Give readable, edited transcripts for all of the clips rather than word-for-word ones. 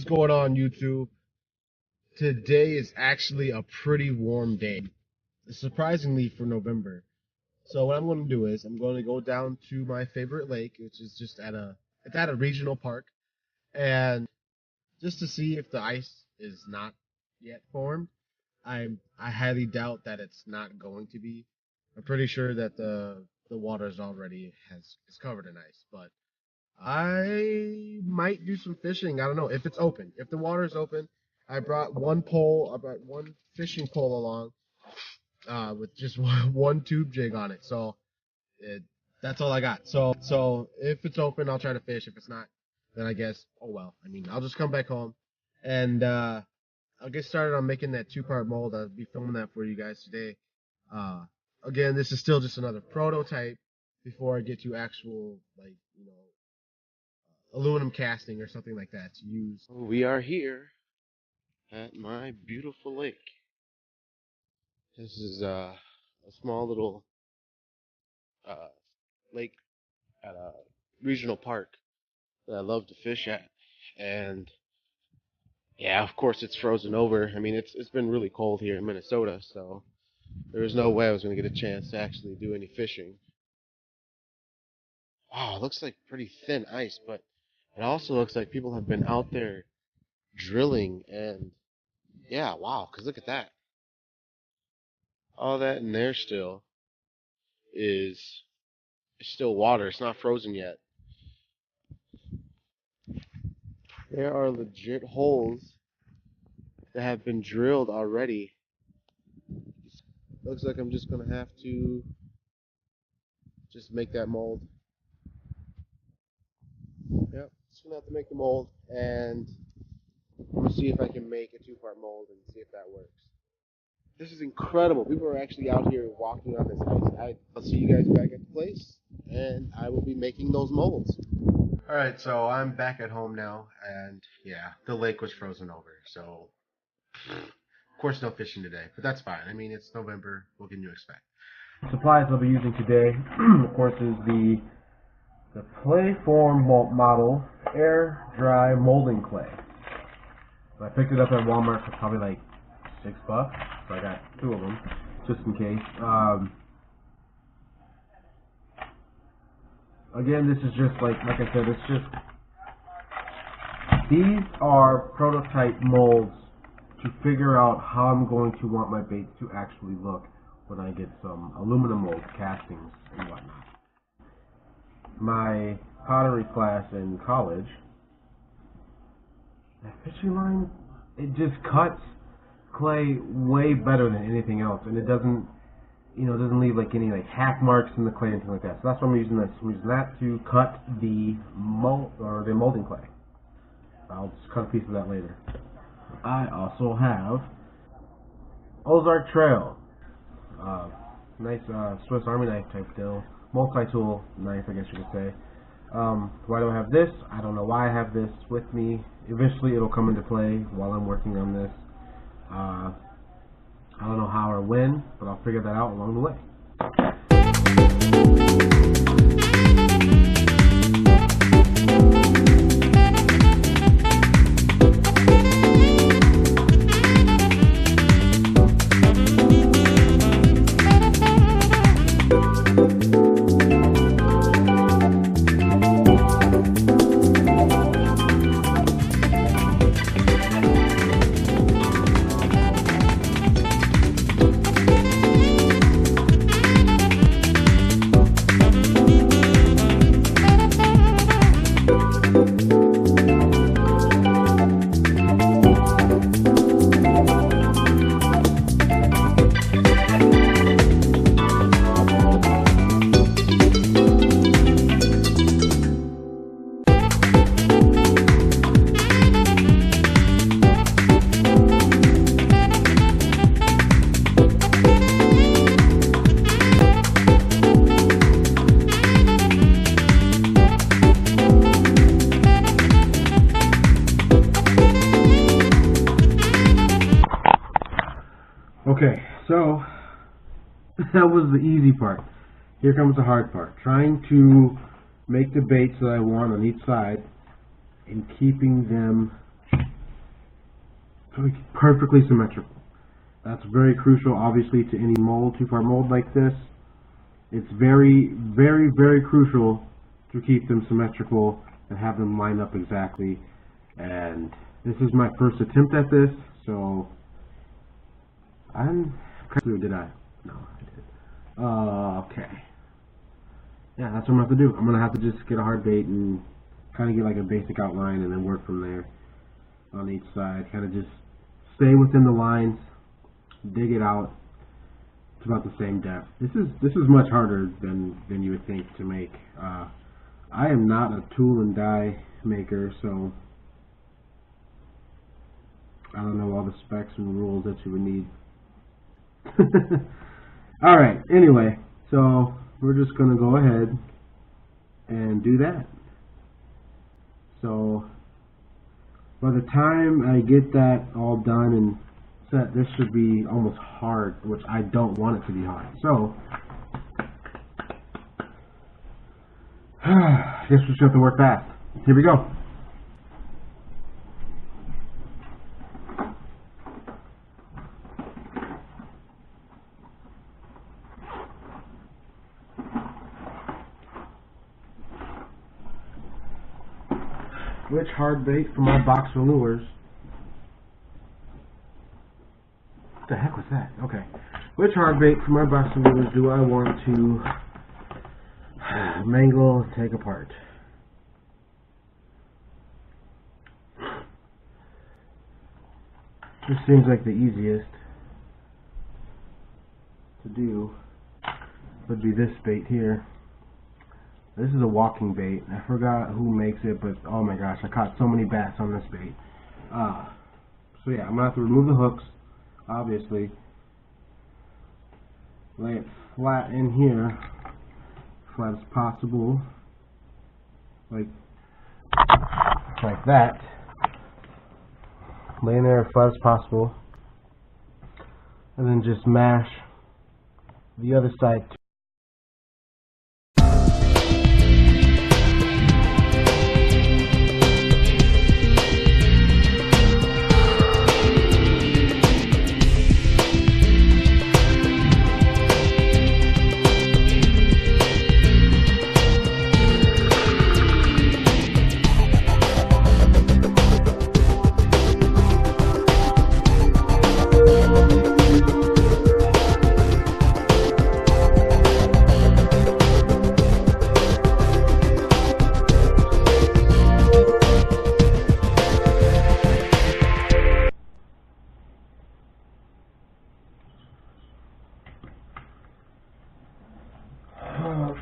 going on, YouTube? Today is actually a pretty warm day, surprisingly for November. So what I'm going to do is I'm going to go down to my favorite lake, which is just it's at a regional park, and just to see if the ice is not yet formed. I highly doubt that it's not going to be. I'm pretty sure that the water's already has is covered in ice, but I might do some fishing. I don't know if it's open. If the water's open, I brought one pole. I brought one fishing pole along, with just one tube jig on it. So it, that's all I got. So if it's open, I'll try to fish. If it's not, then I guess, oh well. I mean, I'll just come back home and I'll get started on making that two-part mold. I'll be filming that for you guys today. Uh, Again, this is still just another prototype before I get to actual, like, aluminum casting or something like that to use. We are here at my beautiful lake. This is a small little lake at a regional park that I love to fish at, and yeah, of course it's frozen over. I mean, it's been really cold here in Minnesota, so there was no way I was going to get a chance to actually do any fishing. Wow, it looks like pretty thin ice, but it also looks like people have been out there drilling, and yeah, wow, because look at that. All that in there still is still water. It's not frozen yet. There are legit holes that have been drilled already. Looks like I'm just gonna have to just make that mold. Yep, just gonna have to make the mold, and I'm gonna see if I can make a two-part mold and see if that works. This is incredible. People are actually out here walking on this ice. I'll see you guys back at the place, and I will be making those molds. Alright, so I'm back at home now, and yeah, the lake was frozen over, so of course no fishing today, but that's fine. I mean, it's November. What can you expect? Supplies I'll be using today, of course, is the Playform model air dry molding clay. So I picked it up at Walmart for probably like $6, so I got 2 of them just in case. Again, this is just like I said, it's just, these are prototype molds to figure out how I'm going to want my baits to actually look when I get some aluminum mold castings and whatnot. My pottery class in college, that fishing line, it just cuts clay way better than anything else, and it doesn't, doesn't leave like any like hack marks in the clay or anything like that. So that's why I'm using this. I'm using that to cut the molding clay. I'll just cut a piece of that later. I also have Ozark Trail, nice Swiss Army knife type deal, multi-tool knife, I guess you could say. Why do I have this? I don't know why I have this with me. Eventually it'll come into play while I'm working on this. I don't know how or when, but I'll figure that out along the way. Okay, so that was the easy part. Here comes the hard part. Trying to make the baits that I want on each side and keeping them perfectly symmetrical. That's very crucial, obviously, to any mold, two-part mold like this. It's very, very, very crucial to keep them symmetrical and have them line up exactly. And this is my first attempt at this, so did I? No, I did. Okay. Yeah, that's what I'm gonna have to do. I'm gonna have to just get a hard bait and kind of get like a basic outline and then work from there on each side. Kind of just stay within the lines, dig it out. It's about the same depth. This is much harder than you would think to make. I am not a tool and die maker, so I don't know all the specs and rules that you would need. Alright, anyway, so we're just going to go ahead and do that. So by the time I get that all done and set, this should be almost hard, which I don't want it to be hard. So I guess we just have to work fast. Here we go. Which hard bait for my box of lures? What the heck was that? Okay. Which hard bait for my box of lures do I want to mangle and take apart? This seems like the easiest to do would be this bait here. This is a walking bait. I forgot who makes it, but oh my gosh, I caught so many bats on this bait. So yeah, I'm gonna have to remove the hooks, obviously. Lay it flat in here, flat as possible, like that. Lay in there as flat as possible, and then just mash the other side too.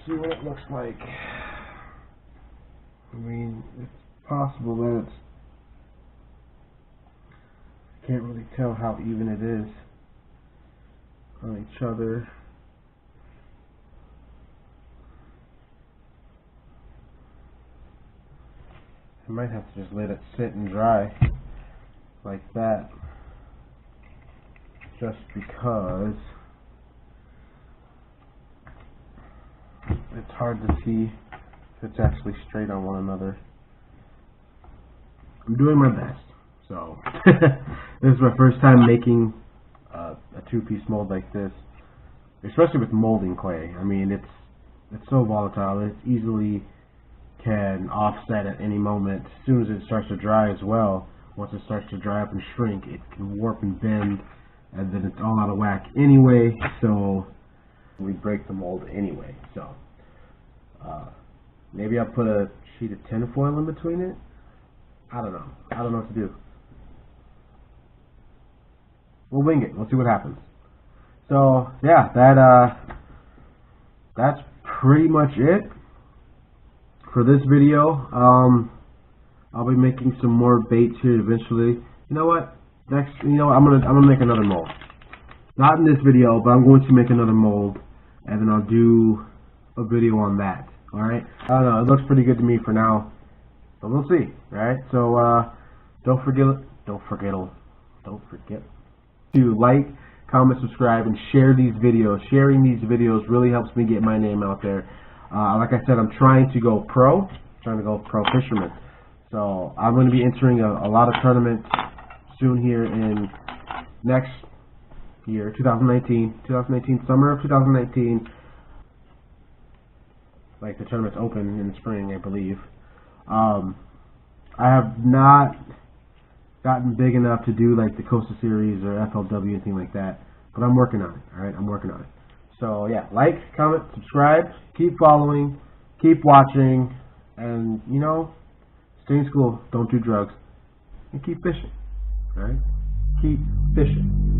Let's see what it looks like. I mean, it's possible that it's... Can't really tell how even it is on each other. I might have to just let it sit and dry like that, just because it's hard to see if it's actually straight on one another. I'm doing my best. So this is my first time making a two-piece mold like this, especially with molding clay. I mean, it's so volatile. It easily can offset at any moment. As soon as it starts to dry as well, once it starts to dry up and shrink, it can warp and bend, and then it's all out of whack anyway. So we break the mold anyway. So maybe I'll put a sheet of tinfoil in between it. I don't know. I don't know what to do. We'll wing it. We'll see what happens. So yeah, that's pretty much it for this video. I'll be making some more baits here eventually. You know what? I'm gonna make another mold. Not in this video, but I'm going to make another mold, and then I'll do a video on that. All right? I don't know. It looks pretty good to me for now, but we'll see. All right? So don't forget to like, comment, subscribe, and share these videos. Sharing these videos really helps me get my name out there. Like I said, I'm trying to go pro fisherman. So I'm going to be entering a lot of tournaments soon here in next year, 2019, summer of 2019. Like the tournament's open in the spring, I believe. I have not gotten big enough to do like the Coastal Series or FLW, anything like that. But I'm working on it. All right, I'm working on it. So yeah, like, comment, subscribe, keep following, keep watching, and you know, stay in school, don't do drugs, and keep fishing. All right, keep fishing.